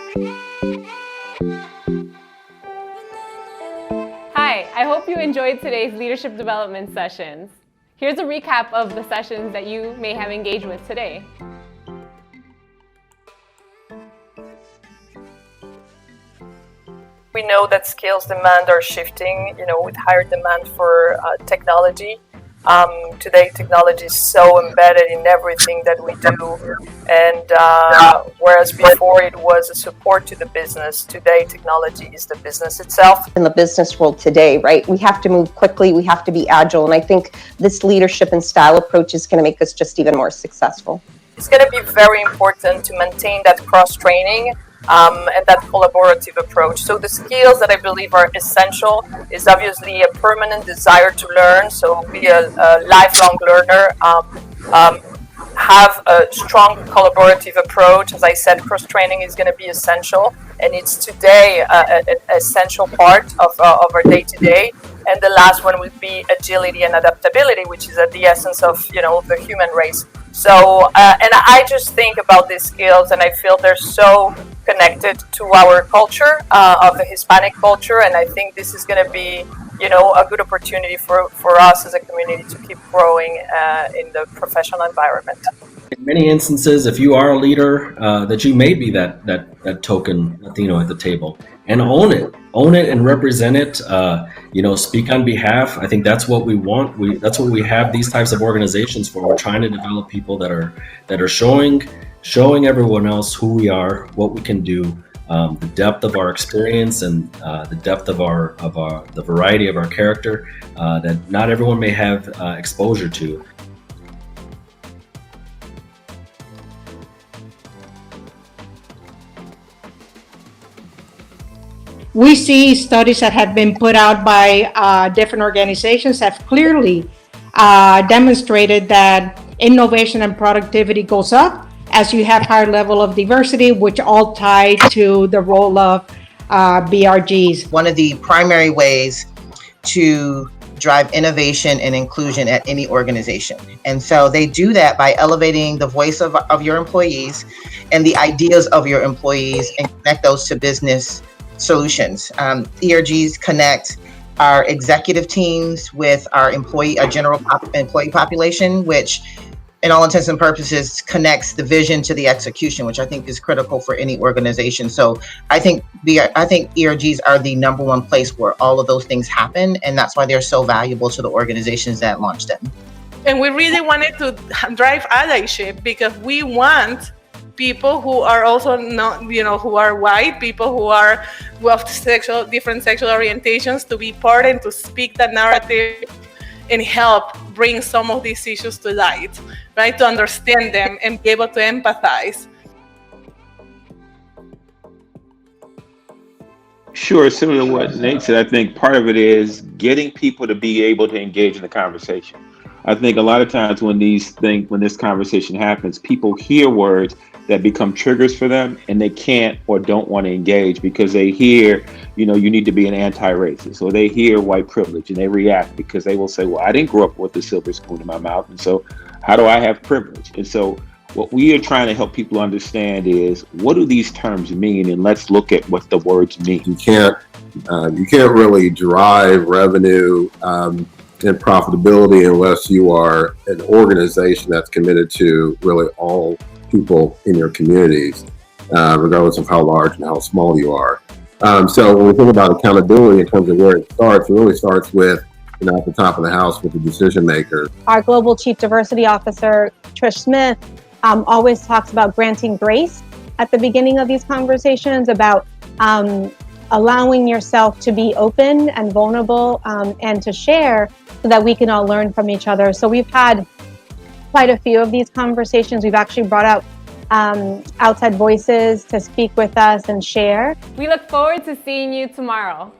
Hi, I hope you enjoyed today's leadership development sessions. Here's a recap of the sessions that you may have engaged with today. We know that skills demand are shifting, with higher demand for technology. Today, technology is so embedded in everything that we do. And whereas before it was a support to the business, today technology is the business itself. In the business world today, right? We have to move quickly, we have to be agile. And I think this leadership and style approach is going to make us just even more successful. It's going to be very important to maintain that cross-training and that collaborative approach. So the skills that I believe are essential is obviously a permanent desire to learn, so be a lifelong learner, have a strong collaborative approach. As I said, cross-training is going to be essential, and it's today an essential part of our day-to-day. And the last one would be agility and adaptability, which is at the essence of the human race. So, and I just think about these skills, and I feel they're so connected to our culture, of the Hispanic culture, and I think this is going to be, a good opportunity for us as a community to keep growing in the professional environment. In many instances, if you are a leader, that you may be that token Latino at the table, and own it and represent it. Speak on behalf. I think that's what we want. That's what we have these types of organizations for. We're trying to develop people that are showing everyone else who we are, what we can do, the depth of our experience, and the depth of the variety of our character that not everyone may have exposure to. We see studies that have been put out by different organizations have clearly demonstrated that innovation and productivity goes up as you have higher level of diversity, which all tie to the role of BRGs. One of the primary ways to drive innovation and inclusion at any organization. And so they do that by elevating the voice of your employees and the ideas of your employees and connect those to business solutions. ERGs connect our executive teams with our general employee population, which in all intents and purposes connects the vision to the execution, which I think is critical for any organization. So I think ERGs are the number one place where all of those things happen, and that's why they're so valuable to the organizations that launch them. And we really wanted to drive allyship because we want people who are also not, who are white, people who are of different sexual orientations to be part and to speak that narrative and help bring some of these issues to light, right? To understand them and be able to empathize. Sure, similar to what Nate said, I think part of it is getting people to be able to engage in the conversation. I think a lot of times when this conversation happens, people hear words that become triggers for them, and they can't or don't want to engage because they hear, you need to be an anti-racist, or they hear white privilege and they react because they will say, well, I didn't grow up with a silver spoon in my mouth, and so how do I have privilege? And so what we are trying to help people understand is, what do these terms mean, and let's look at what the words mean. You can't really drive revenue and profitability unless you are an organization that's committed to really all people in your communities, regardless of how large and how small you are. So when we think about accountability in terms of where it really starts with, at the top of the house with the decision maker. Our Global Chief Diversity Officer, Trish Smith, always talks about granting grace at the beginning of these conversations, about allowing yourself to be open and vulnerable and to share so that we can all learn from each other. So we've had quite a few of these conversations. We've actually brought out outside voices to speak with us and share. We look forward to seeing you tomorrow.